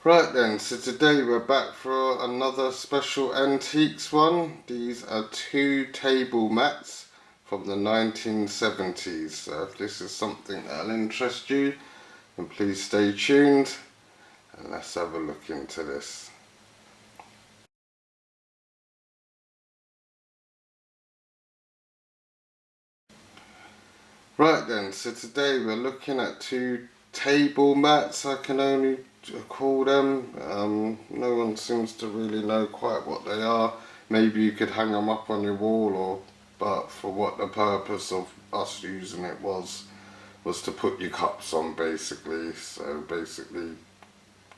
Right then, so today we're back for another special antiques one. These are two table mats from the 1970s. So if this is something that'll interest you, then please stay tuned and let's have a look into this. Right then, so today we're looking at two table mats, I can only call them. No one seems to really know quite what they are. Maybe you could hang them up on your wall, but for what the purpose of us using it was to put your cups on basically. So basically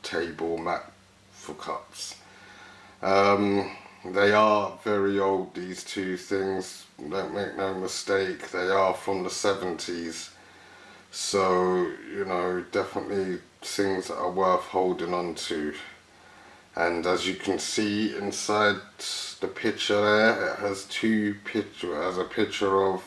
table mat for cups. Um, they are very old, these two things, don't make no mistake, they are from the 70s. So, definitely things that are worth holding on to. And as you can see inside the picture there, it has a picture of,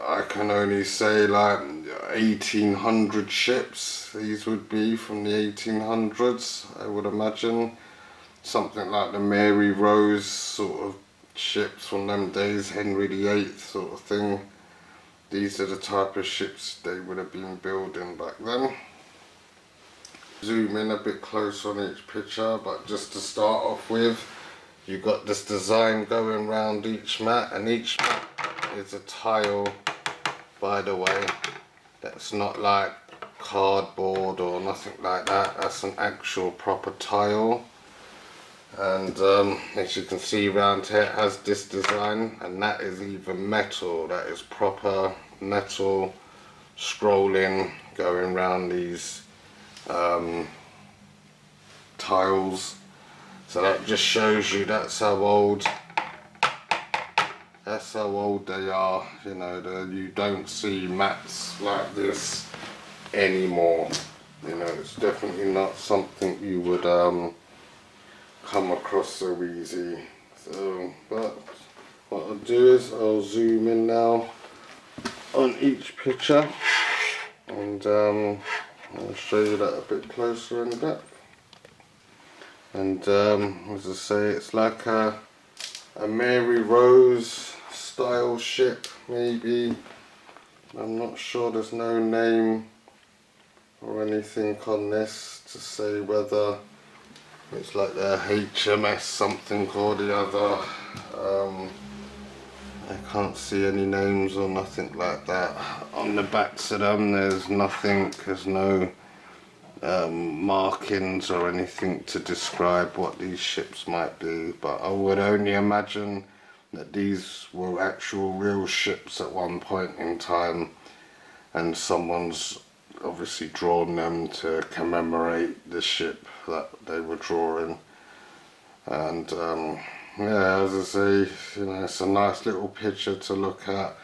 I can only say like 1800 ships. These would be from the 1800s, I would imagine. Something like the Mary Rose sort of ships from them days, Henry VIII sort of thing. These are the type of ships they would have been building back then. Zoom in a bit closer on each picture, but just to start off with, you've got this design going round each mat, and each mat is a tile, by the way. That's not like cardboard or nothing like that, that's an actual proper tile. And as you can see around here, it has this design, and that is even metal, that is proper metal scrolling going around these tiles. So that just shows you that's how old they are. You don't see mats like this anymore. It's definitely not something you would come across so easy. So, but what I'll do is I'll zoom in now on each picture, and I'll show you that a bit closer in depth. And as I say, it's like a Mary Rose style ship, maybe. I'm not sure, there's no name or anything on this to say whether it's like the HMS something or the other. I can't see any names or nothing like that. On the backs of them there's nothing, there's no markings or anything to describe what these ships might be, but I would only imagine that these were actual real ships at one point in time, and someone's obviously drawn them to commemorate the ship that they were drawing. And yeah, as I say, it's a nice little picture to look at,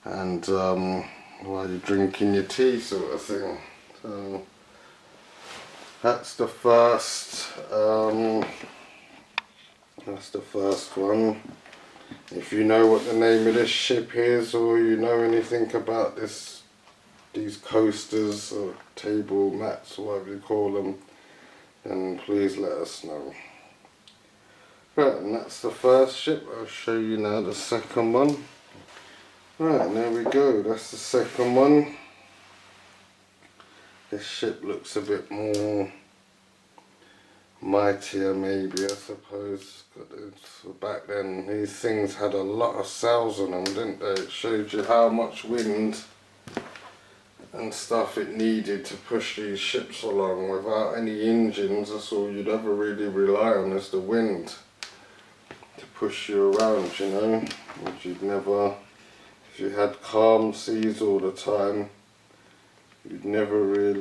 and while you're drinking your tea sort of thing. So that's the first one. If you know what the name of this ship is, or you know anything about these coasters or table mats or whatever you call them, then please let us know. Right, and that's the first ship. I'll show you now the second one. Right, and there we go, that's the second one. This ship looks a bit more mightier, maybe, I suppose. Back then these things had a lot of sails on them, didn't they? It showed you how much wind and stuff it needed to push these ships along. Without any engines, that's all you'd ever really rely on, is the wind to push you around, which you'd never, if you had calm seas all the time, you'd never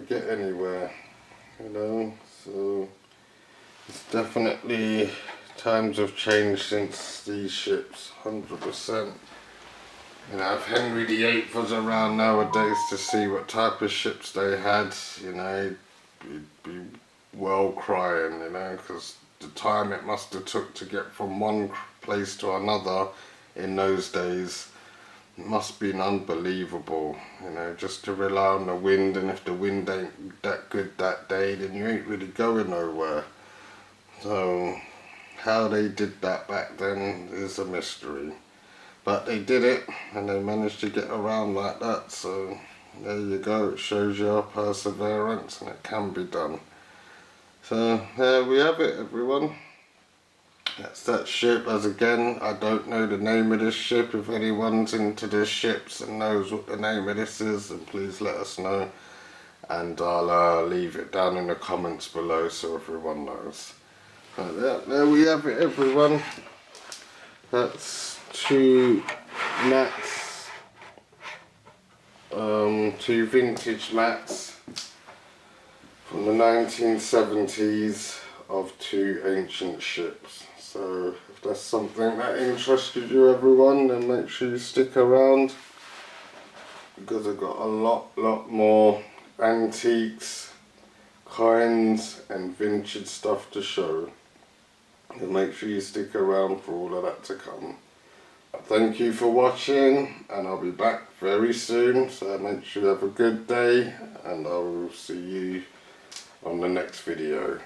get anywhere, so it's definitely, times have changed since these ships, 100%. If Henry VIII was around nowadays to see what type of ships they had, he'd be well crying, because the time it must have took to get from one place to another in those days, must be unbelievable, you know, just to rely on the wind, and if the wind ain't that good that day, then you ain't really going nowhere. So how they did that back then is a mystery, but they did it and they managed to get around like that. So there you go, it shows your perseverance and it can be done. So there we have it, everyone. That's that ship. As again, I don't know the name of this ship. If anyone's into the ships and knows what the name of this is, then please let us know, and I'll leave it down in the comments below so everyone knows. There we have it, everyone. That's two mats, two vintage mats from the 1970s of two ancient ships. So if that's something that interested you, everyone, then make sure you stick around, because I've got a lot more antiques, coins and vintage stuff to show. And make sure you stick around for all of that to come. Thank you for watching, and I'll be back very soon, so make sure you have a good day, and I will see you on the next video.